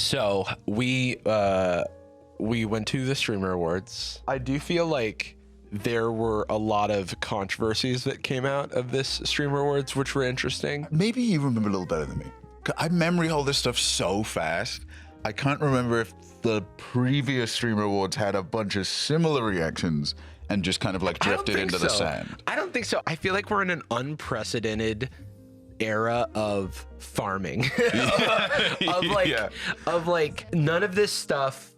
So we went to the Streamer Awards. I do feel like there were a lot of controversies that came out of this Streamer Awards, which were interesting. Maybe you remember a little better than me. I memory hold this stuff so fast. I can't remember if the previous Streamer Awards had a bunch of similar reactions and just kind of like drifted into the sand. I don't think so. I feel like we're in an unprecedented era of farming. Of like none of this stuff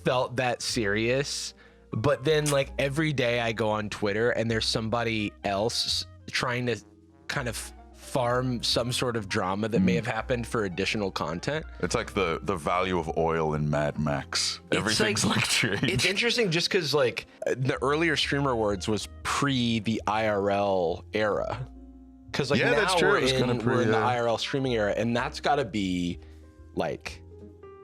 felt that serious, but then like every day I go on Twitter and there's somebody else trying to kind of farm some sort of drama that may have happened for additional content. It's like the value of oil in Mad Max. Everything's like changed. It's interesting just because like the earlier Streamer Awards was pre the IRL era. Because like now that's true. we're in the IRL streaming era, and that's got to be like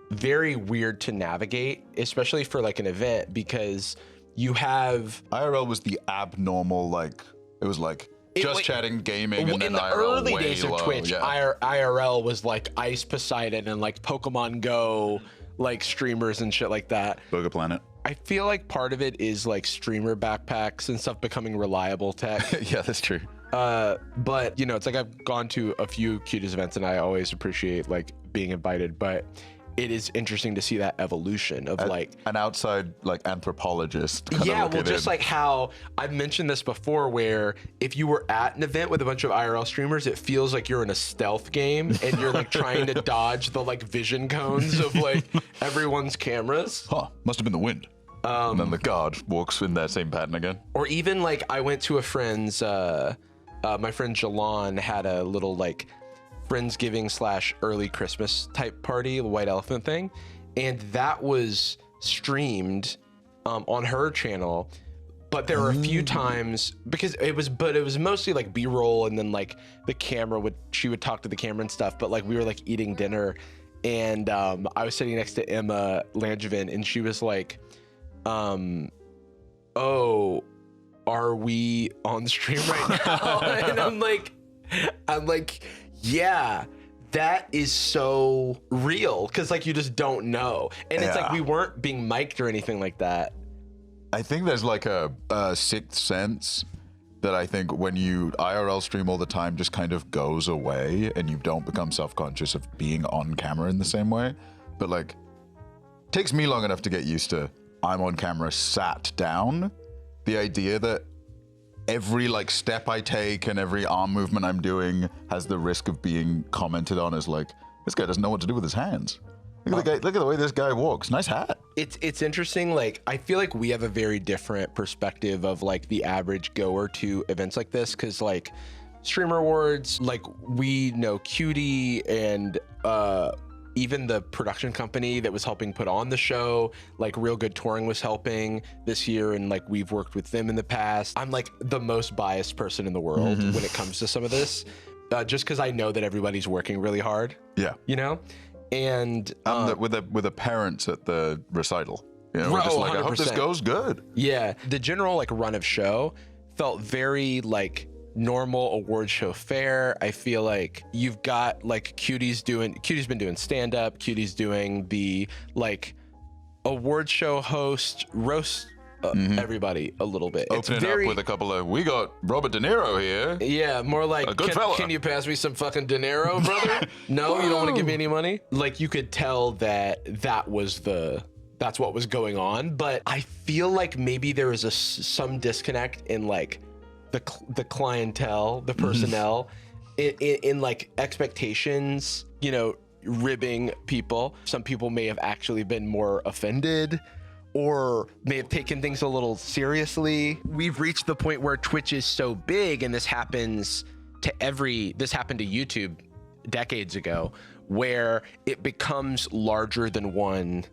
very weird to navigate, especially for like an event, because you have IRL was the abnormal, like it was like just chatting, gaming, and then in the IRL early way days of low, Twitch. IRL was like Ice Poseidon and like Pokemon Go, like streamers and shit like that. Burger Planet. I feel like part of it is like streamer backpacks and stuff becoming reliable tech. Yeah, that's true. But you know, it's like I've gone to a few Cuties events and I always appreciate like being invited, but it is interesting to see that evolution of like an outside like anthropologist. Yeah, well, just like how I've mentioned this before, where if you were at an event with a bunch of IRL streamers, it feels like you're in a stealth game and you're like trying to dodge the like vision cones of like everyone's cameras. Must have been the wind. And then the guard walks in that same pattern again. Or even like I went to a friend's, my friend Jalon had a little like Friendsgiving / early Christmas type party, the White Elephant thing, and that was streamed on her channel. But there were a few times because it was mostly like B-roll, and then like she would talk to the camera and stuff. But like we were like eating dinner, and I was sitting next to Emma Langevin, and she was like, "Oh, are we on stream right now?" And I'm like, yeah, that is so real, because like you just don't know, and it's like we weren't being mic'd or anything like that. I think there's like a sixth sense that I think when you IRL stream all the time just kind of goes away, and you don't become self-conscious of being on camera in the same way. But like, it takes me long enough to get used to I'm on camera sat down. The idea that every like step I take and every arm movement I'm doing has the risk of being commented on as like, this guy doesn't know what to do with his hands. Look at the way this guy walks. Nice hat. It's interesting. Like, I feel like we have a very different perspective of like the average goer to events like this, because like Streamer Awards, like we know Cutie and even the production company that was helping put on the show, like Real Good Touring was helping this year, and like we've worked with them in the past. I'm like the most biased person in the world when it comes to some of this, just because I know that everybody's working really hard. Yeah, you know, and with the parents at the recital, you know, we're just like, 100%. I hope this goes good. Yeah, the general like run of show felt very like normal award show fare. I feel like you've got like Cutie's been doing stand-up, Cutie's doing the like award show host roast everybody a little bit. Opening up with a couple of, we got Robert De Niro here. Yeah, more like, a good fella. Can you pass me some fucking De Niro, brother? No, you don't want to give me any money? Like you could tell that's what was going on. But I feel like maybe there was some disconnect in like the clientele, the personnel, in like expectations, you know, ribbing people. Some people may have actually been more offended or may have taken things a little seriously. We've reached the point where Twitch is so big, and this happened to YouTube decades ago, where it becomes larger than one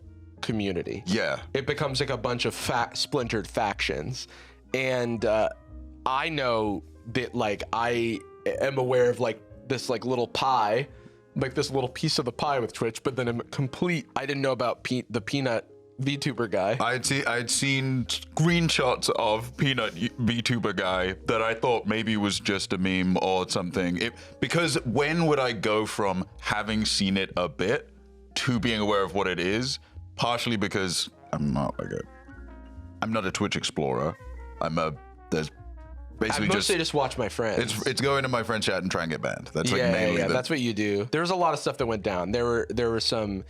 community. Yeah. It becomes like a bunch of splintered factions. And I know that like I am aware of like this like little pie, like this little piece of the pie with Twitch, but then I didn't know about the Peanut VTuber guy. I'd seen screenshots of Peanut VTuber guy that I thought maybe was just a meme or something. Because when would I go from having seen it a bit to being aware of what it is, partially because I'm not a Twitch explorer. There's basically I mostly just watch my friends. It's going to my friend chat and try and get banned. That's That's what you do. There was a lot of stuff that went down. There were some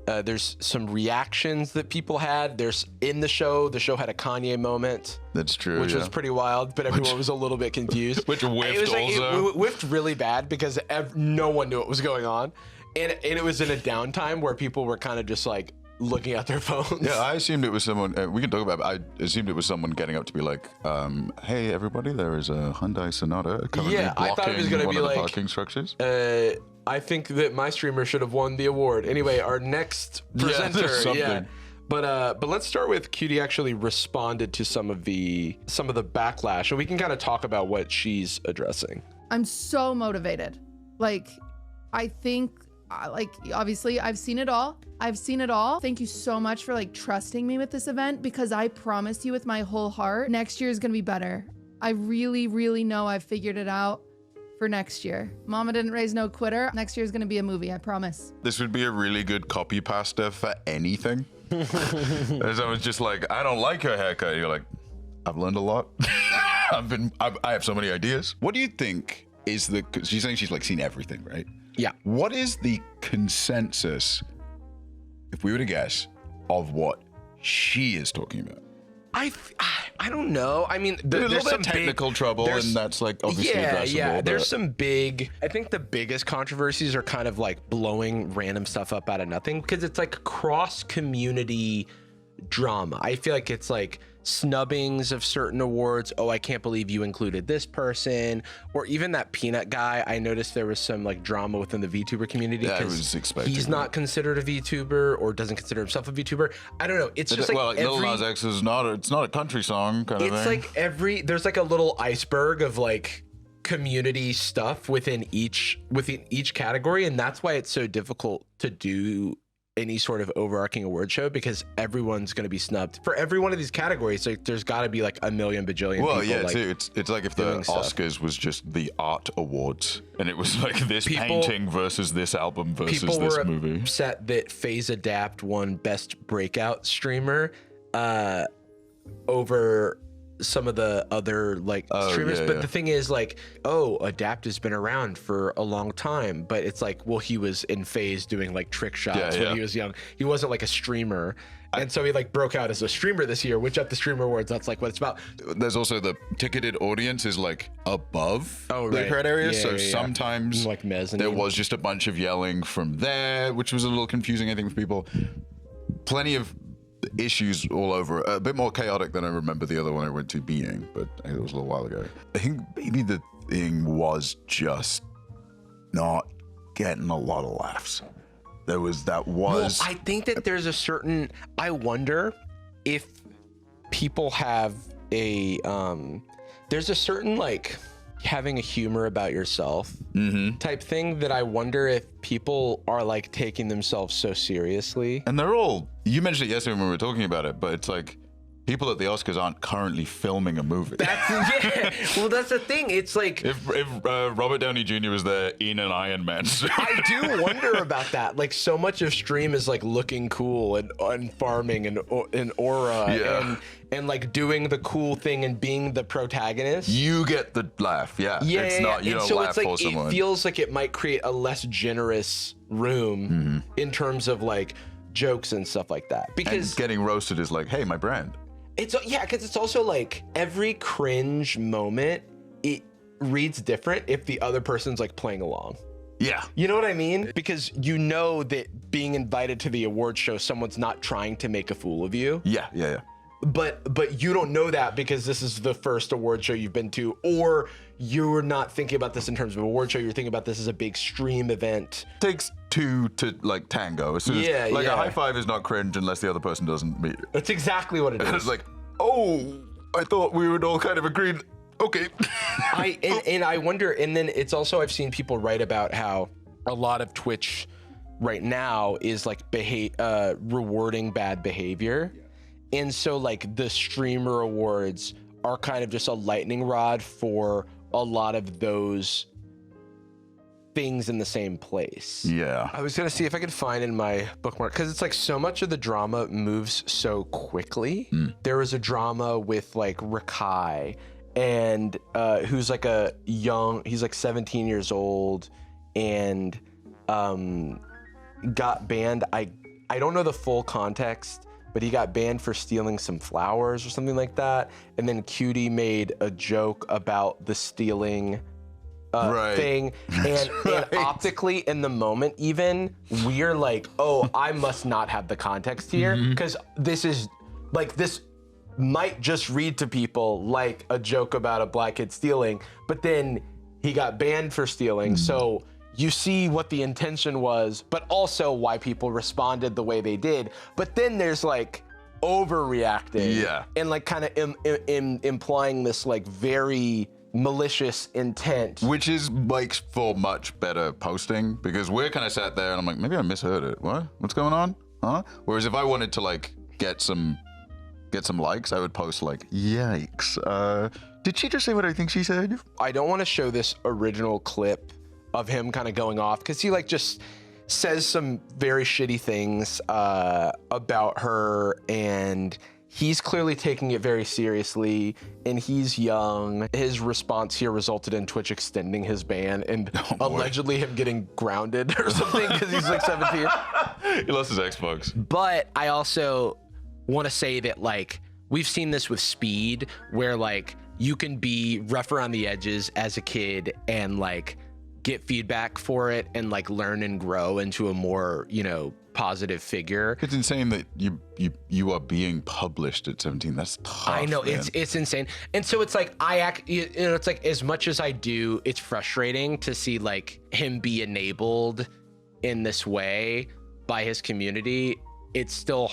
there's some reactions that people had. There's in the show had a Kanye moment. That's true. Which was pretty wild, but everyone was a little bit confused. Which whiffed it whiffed really bad because no one knew what was going on. And it was in a downtime where people were kind of just like looking at their phones. Yeah, I assumed it was someone, we can talk about it, but I assumed it was someone getting up to be like, hey, everybody, there is a Hyundai Sonata currently I thought it was going to be one of like, the parking structures. I think that my streamer should have won the award. Anyway, our next presenter, But let's start with Cutie actually responded to some of the backlash, and we can kind of talk about what she's addressing. I'm so motivated. Like, I think, obviously I've seen it all. Thank you so much for like trusting me with this event, because I promise you with my whole heart, next year is going to be better. I really, really know I've figured it out for next year. Mama didn't raise no quitter. Next year is going to be a movie, I promise. This would be a really good copy pasta for anything. As I was just like, I don't like her haircut. You're like, I've learned a lot. I have so many ideas. What do you think is cause she's saying she's like seen everything, right? Yeah. What is the consensus, if we were to guess, of what she is talking about? I don't know. I mean, there's some technical trouble, and that's like obviously addressable. Yeah. There's some big. I think the biggest controversies are kind of like blowing random stuff up out of nothing, because it's like cross community drama. I feel like it's like snubbings of certain awards. Oh, I can't believe you included this person, or even that peanut guy. I noticed there was some like drama within the VTuber community because he's not considered a VTuber or doesn't consider himself a VTuber. I don't know. It's just like Lil Nas X is it's not a country song kind of thing. It's like there's like a little iceberg of like community stuff within each category, and that's why it's so difficult to do any sort of overarching award show, because everyone's going to be snubbed for every one of these categories. Like there's got to be like a million bajillion people. Yeah, like, it's like if the Oscars was just the art awards, and it was like this painting versus this album versus this movie. People were upset that FaZe Adapt won Best Breakout Streamer over some of the other like streamers, but the thing is like, Adapt has been around for a long time, but it's like, well, he was in FaZe doing like trick shots when he was young. He wasn't like a streamer, and so he like broke out as a streamer this year, which at the Streamer Awards, that's like what it's about. There's also the ticketed audience is like above the credit area, so sometimes like mezzanine. There was just a bunch of yelling from there, which was a little confusing, I think, for people. Plenty of issues all over, a bit more chaotic than I remember the other one I went to being, but it was a little while ago. I think maybe the thing was just not getting a lot of laughs. Well, I think that there's a certain, I wonder if people have there's a certain like having a humor about yourself type thing that I wonder if people are like taking themselves so seriously. And they're all, you mentioned it yesterday when we were talking about it, but it's like people at the Oscars aren't currently filming a movie. Well, that's the thing. It's like if Robert Downey Jr. was there in an Iron Man suit. I do wonder about that. Like so much of stream is like looking cool and farming and aura and like doing the cool thing and being the protagonist. You get the laugh, It's not you don't so laugh it's like, for someone. It feels like it might create a less generous room in terms of like jokes and stuff like that. Because and getting roasted is like, hey, my brand. It's because it's also like every cringe moment, it reads different if the other person's like playing along. Yeah. You know what I mean? Because you know that being invited to the award show, someone's not trying to make a fool of you. Yeah. But you don't know that because this is the first award show you've been to, or you're not thinking about this in terms of award show. You're thinking about this as a big stream event. Takes two to like tango. As soon as, a high five is not cringe unless the other person doesn't meet it. That's exactly what it is. And it's like, I thought we would all kind of agreed. Okay. I wonder, and then it's also, I've seen people write about how a lot of Twitch right now is like rewarding bad behavior. And so like the streamer awards are kind of just a lightning rod for a lot of those things in the same place. Yeah. I was gonna see if I could find in my bookmark, because it's like so much of the drama moves so quickly. There was a drama with like Rakai, and who's like he's like 17 years old, and got banned. I don't know the full context, but he got banned for stealing some flowers or something like that. And then Cutie made a joke about the stealing thing. And optically in the moment, even we're like, oh, I must not have the context here, because this is like, this might just read to people like a joke about a black kid stealing, but then he got banned for stealing. So you see what the intention was, but also why people responded the way they did. But then there's like overreacting, and like kind of implying this like very malicious intent, which is makes for much better posting, because we're kind of sat there and I'm like, maybe I misheard it. What's going on? Huh? Whereas if I wanted to like get some likes, I would post like, yikes. Did she just say what I think she said? I don't want to show this original clip of him kind of going off, because he like just says some very shitty things about her, and he's clearly taking it very seriously, and he's young. His response here resulted in Twitch extending his ban and allegedly him getting grounded or something, because he's like 17. He lost his Xbox. But I also want to say that like we've seen this with Speed, where like you can be rough around the edges as a kid and like get feedback for it and like learn and grow into a more, you know, positive figure. It's insane that you are being published at 17. That's tough. I know, man. it's insane. And so it's like it's like, as much as I do, it's frustrating to see like him be enabled in this way by his community. It's still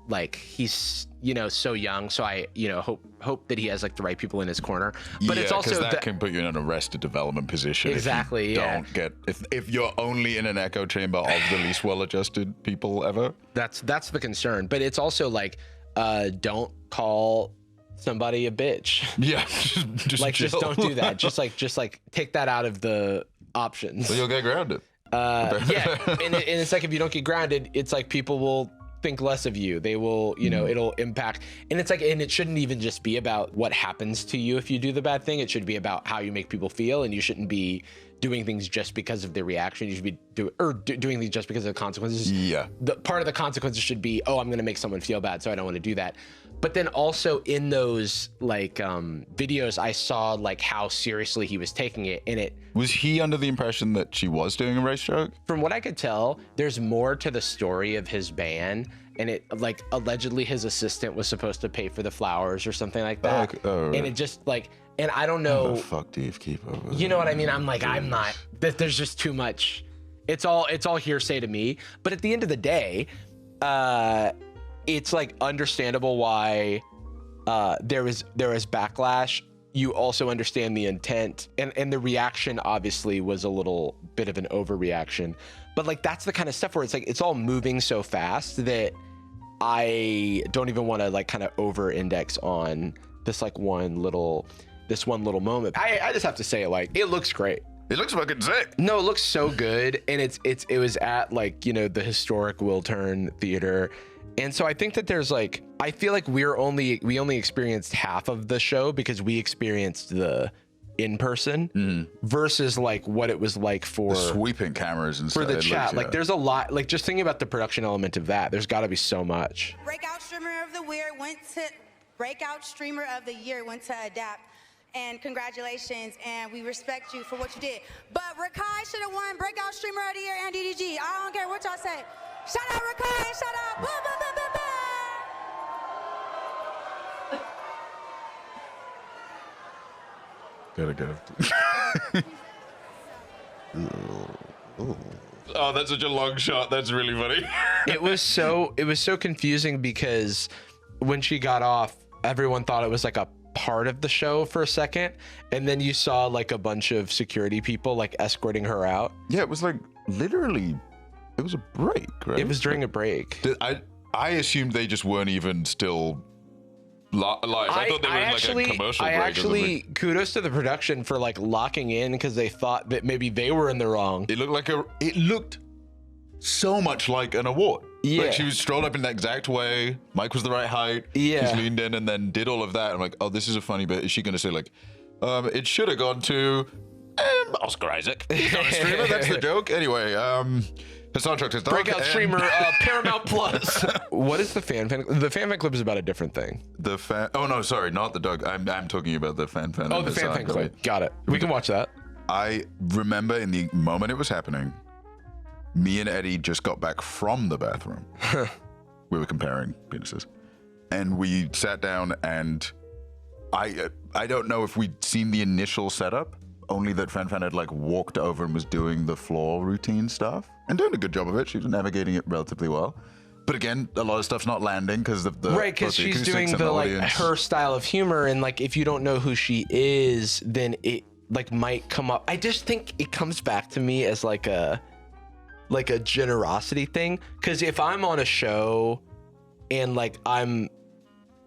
like he's, you know, so young, so I, you know, hope that he has like the right people in his corner. But it's also that can put you in an arrested development position. Exactly. If you don't get if you're only in an echo chamber of the least well-adjusted people ever. That's the concern. But it's also like, don't call somebody a bitch. Yeah, just like chill. just don't do that. just like take that out of the options. So you'll get grounded. Yeah, and it's like if you don't get grounded, it's like people will think less of you. They will, you know, it'll impact. And it's like, and it shouldn't even just be about what happens to you if you do the bad thing. It should be about how you make people feel, and you shouldn't be doing things just because of the reaction. You should be doing things just because of the consequences. Yeah. The part of the consequences should be, oh, I'm going to make someone feel bad, so I don't want to do that. But then also in those like videos, I saw like how seriously he was taking it, and it was he under the impression that she was doing a race joke? From what I could tell, there's more to the story of his ban, and it like allegedly his assistant was supposed to pay for the flowers or something like that. Right. And it just like, and I don't know. How the fuck do you keep up with You know what I mean? I'm like, I'm not. There's just too much. It's all hearsay to me. But at the end of the day, it's like understandable why there is backlash. You also understand the intent, and the reaction obviously was a little bit of an overreaction. But like that's the kind of stuff where it's like it's all moving so fast that I don't even want to like kind of over-index on this one little moment. I just have to say, like, it looks great. It looks fucking sick. No, it looks so good, and it was at like, you know, the historic Will Turn Theater. And so I think that there's like, I feel like we only experienced half of the show because we experienced the in-person versus like what it was like for the sweeping cameras and for the chat. Like there's a lot, like just thinking about the production element of that, there's got to be so much. Breakout streamer of the year went to Adapt. And congratulations, and we respect you for what you did. But Rakai should have won Breakout Streamer of the Year and DDG. I don't care what y'all say. Shout out Rakai, shout out. Blah, blah, blah, blah, blah. Gotta go. Oh, that's such a long shot. That's really funny. It was so confusing because when she got off, everyone thought it was like a part of the show for a second, and then you saw like a bunch of security people like escorting her out. Yeah, it was like literally, it was a break, right? It was during a break. I assumed they just weren't even still live. I thought they were in like a commercial break or something. Kudos to the production for like locking in because they thought that maybe they were in the wrong. It looked so much like an award. Yeah. Like she was strolled up in that exact way. Mike was the right height. Yeah. He's leaned in and then did all of that. I'm like, oh, this is a funny bit. Is she going to say like, it should have gone to Oscar Isaac? He's not a streamer. That's the joke. Anyway, Hassan trucked his dog. Breakout streamer, Paramount Plus. What is the fan? The fan club is about a different thing. Oh no, sorry, not the dog. I'm talking about the fan. Oh, the fan club. Got it. We can watch that. I remember in the moment it was happening, me and Eddie just got back from the bathroom. We were comparing penises, and we sat down, and I don't know if we'd seen the initial setup, only that Fan had like walked over and was doing the floor routine stuff and doing a good job of it. She was navigating it relatively well. But again, a lot of stuff's not landing because of the right, because she's doing the like her style of humor, and like if you don't know who she is, then it like might come up. I just think it comes back to me as like a generosity thing, because if I'm on a show and like I'm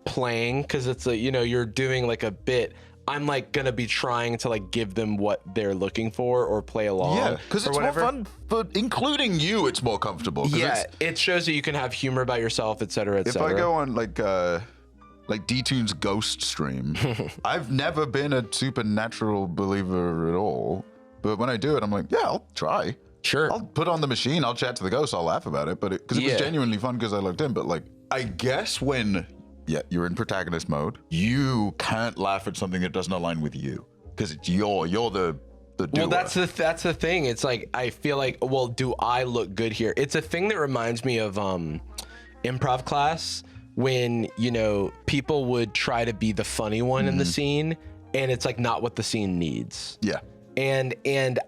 playing, because it's a, you know, you're doing like a bit, I'm like gonna be trying to like give them what they're looking for or play along. Yeah, because it's more fun, but including you, it's more comfortable. Yeah, it shows that you can have humor about yourself, etc., etc. If I go on like D-Tune's Ghost stream, I've never been a supernatural believer at all, but when I do it, I'm like, yeah, I'll try. Sure. I'll put on the machine, I'll chat to the ghost, I'll laugh about it, but because it was genuinely fun because I looked in. But like, I guess when you're in protagonist mode, you can't laugh at something that doesn't align with you because it's you're the doer. Well, that's the thing. It's like I feel like, well, do I look good here? It's a thing that reminds me of improv class when, you know, people would try to be the funny one in the scene, and it's like not what the scene needs. Yeah. And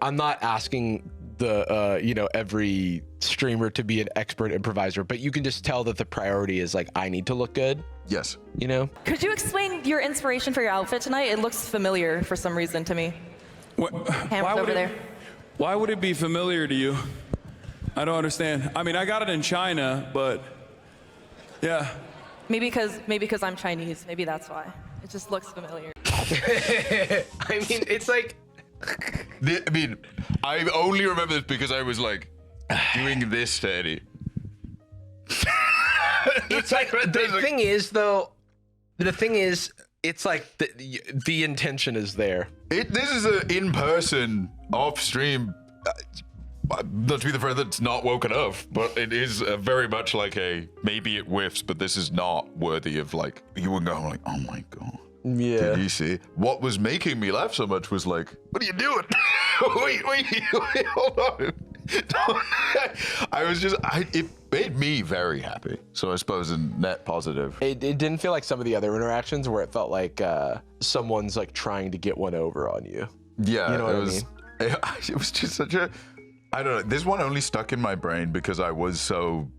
I'm not asking the you know, every streamer to be an expert improviser, but you can just tell that the priority is like, I need to look good. Yes. You know? Could you explain your inspiration for your outfit tonight? It looks familiar for some reason to me. Hammer's over there. Why would it be familiar to you? I don't understand. I mean, I got it in China, but yeah. Maybe because I'm Chinese. Maybe that's why. It just looks familiar. I mean, it's like, I only remember this because I was like doing this to Eddie. It's like the thing is, though. The thing is, it's like the intention is there. This is an in-person, off-stream. Not to be the friend that's not woken up, but it is very much like maybe it whiffs, but this is not worthy of like you were going like, oh my god. Yeah. Did you see? What was making me laugh so much was like, what are you doing? wait, hold on. It made me very happy. So I suppose in net positive. It didn't feel like some of the other interactions where it felt like someone's like trying to get one over on you. Yeah, you know what I mean? It was just such a, I don't know. This one only stuck in my brain because I was so.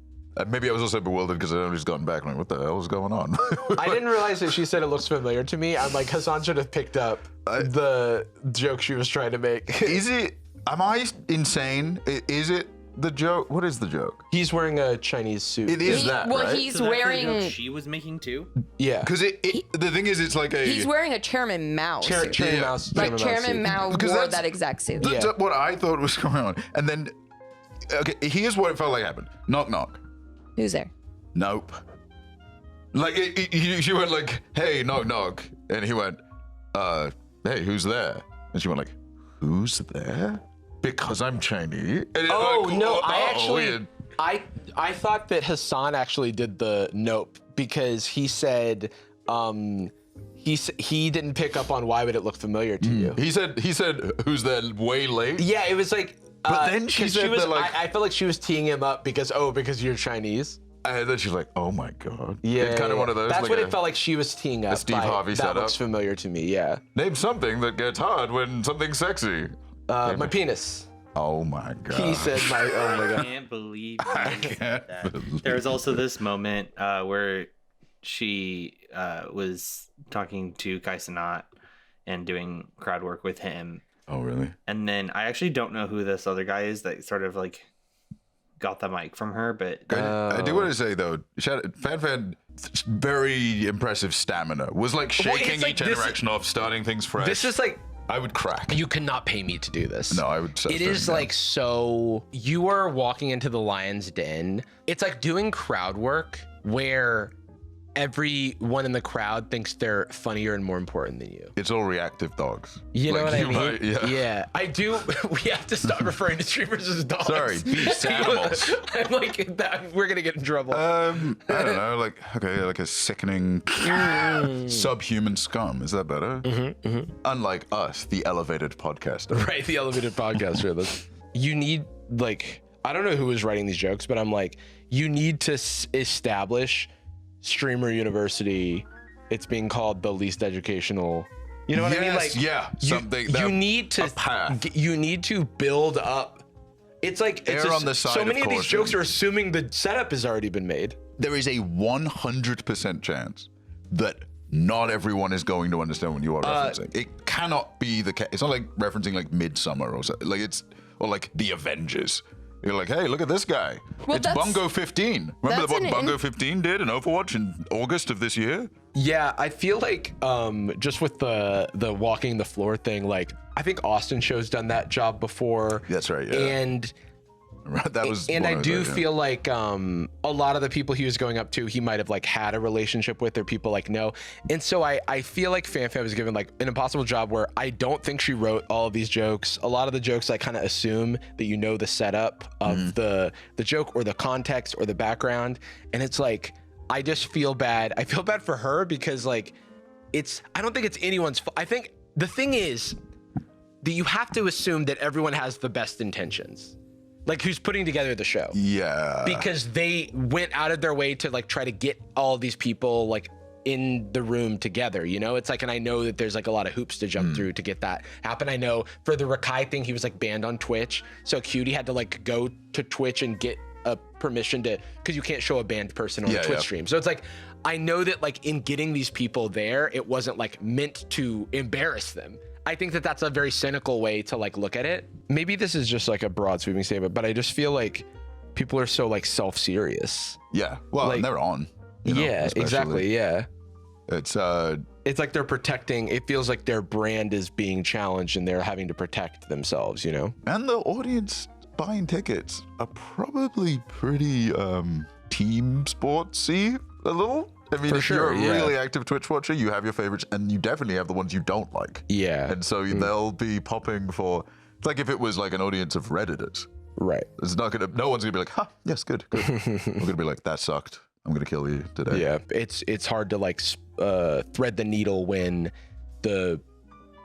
Maybe I was also bewildered because I'd only just gotten back. Like, what the hell is going on? I didn't realize that she said it looks familiar to me. I'm like, Hassan should have picked up the joke she was trying to make. Am I insane? Is it the joke? What is the joke? He's wearing a Chinese suit. It is that, well, right? he's So that's the wearing. joke she was making too. Yeah. Because the thing is, it's like a. He's wearing a Chairman Mao suit. Chairman Mouse. Like Chairman Mao Because wore that's- that exact suit. That's what I thought was going on. And then, okay, here's what it felt like happened. Knock, knock. Who's there? Nope. Like, she went like, hey, knock, knock. And he went, hey, who's there? And she went like, who's there? Because I'm Chinese. And Oh, like, no, I actually, weird. I thought that Hassan actually did the nope because he said, he didn't pick up on why would it look familiar to you. He said, who's there way late? Yeah, it was like, But then she 'cause said was, that, like- I felt like she was teeing him up because you're Chinese. And then she's like, oh my God. Yeah, It's kind of one of those. That's like what it felt like she was teeing up. Steve by, Harvey that setup. looks familiar to me. Yeah. Name something that gets hard when something's sexy. My penis. Oh my God. He said my. Oh my I god. can't believe I you said can't that. believe There was also this moment where she was talking to Kai Cenat and doing crowd work with him. Oh really? And then I actually don't know who this other guy is that sort of like got the mic from her, but I do want to say though, Fan very impressive stamina. Was like shaking like each interaction off, starting things fresh. This is like, I would crack. you cannot pay me to do this. No, I would. It is like, so you are walking into the lion's den. It's like doing crowd work where everyone in the crowd thinks they're funnier and more important than you. It's all reactive dogs. You know Like, what I mean? might- Yeah, I do. We have to stop referring to streamers as dogs. Sorry, beast animals. I'm like, that, we're gonna get in trouble. I don't know, like a sickening subhuman scum. Is that better? Unlike us, the elevated podcaster. Right, the elevated podcaster. You need, like, I don't know who was writing these jokes, but I'm like, you need to establish Streamer University. It's being called the least educational. You know what I mean? Like, something. You need to. You need to build up. It's like Err on the side so many of of these caution. jokes are assuming the setup has already been made. There is a 100% chance that not everyone is going to understand what you are referencing. It cannot be the case. It's not like referencing like Midsummer or something. Like or like the Avengers. You're like, hey, look at this guy. Well, it's Bungo 15. Remember that's what an Bungo 15 did in Overwatch in August of this year? Yeah, I feel like just with the walking the floor thing, like I think Austin Show's done that job before. That's right, yeah. And That was. and one I of do those, yeah. feel like a lot of the people he was going up to, he might have like had a relationship with, or people like know. And so I feel like FanFan was given like an impossible job where I don't think she wrote all of these jokes. A lot of the jokes I kind of assume that you know the setup of the joke or the context or the background, and it's like I just feel bad. I feel bad for her because like I don't think it's anyone's fault. I think the thing is that you have to assume that everyone has the best intentions. Like who's putting together the show. Yeah. Because they went out of their way to like try to get all these people like in the room together, you know? It's like, and I know that there's like a lot of hoops to jump through to get that happen. I know for the Rakai thing, he was like banned on Twitch. So Cutie had to like go to Twitch and get a permission to, because you can't show a banned person on a Twitch stream. So it's like, I know that like in getting these people there, it wasn't like meant to embarrass them. I think that that's a very cynical way to like look at it. Maybe this is just like a broad sweeping statement, but I just feel like people are so like self-serious. Yeah. Well, like, and they're on. You know, yeah, especially. exactly. Yeah. It's like they're protecting. It feels like their brand is being challenged and they're having to protect themselves, you know? And the audience buying tickets are probably pretty team sportsy a little. I mean, if you're a really active Twitch watcher, you have your favorites, and you definitely have the ones you don't like. Yeah. And so they'll be popping for. It's like if it was like an audience of Redditors. Right. It's not gonna. No one's gonna be like, "Huh, yes, good." We're gonna be like, "That sucked. I'm gonna kill you today." Yeah. It's hard to like thread the needle when the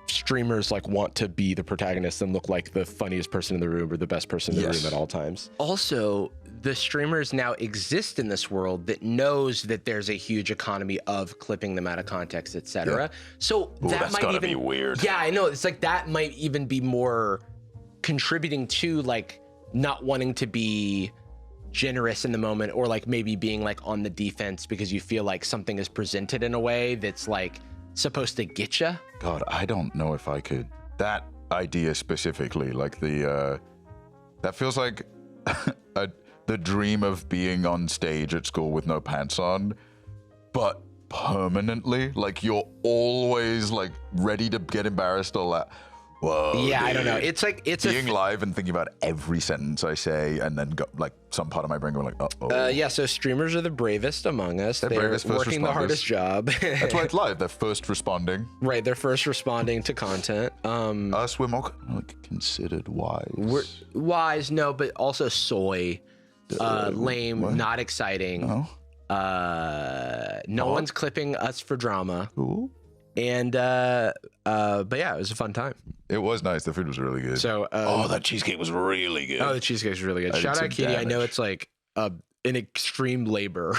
streamers like want to be the protagonist and look like the funniest person in the room or the best person in the room at all times. Also, the streamers now exist in this world that knows that there's a huge economy of clipping them out of context, etc. So that that's might gotta even be weird. Yeah, I know. It's like that might even be more contributing to like not wanting to be generous in the moment, or like maybe being like on the defense because you feel like something is presented in a way that's like supposed to get you. God, I don't know if I could. That idea specifically, like that feels like the dream of being on stage at school with no pants on, but permanently. Like you're always like ready to get embarrassed or that. Whoa. Yeah, dude. I don't know. It's like being live and thinking about every sentence I say, and then like some part of my brain going like, oh. yeah, so streamers are the bravest among us. They're bravest first working the responders. hardest job. That's why it's live. They're first responding. Right, they're first responding to content. Us, we're more like considered wise. We're wise, no, but also soy, lame, what? not exciting. No one's clipping us for drama. Cool. And but yeah, it was a fun time. It was nice. The food was really good. So that cheesecake was really good. Oh, the cheesecake's really good. I did Shout some out Kitty. I know damage. it's like an extreme labor.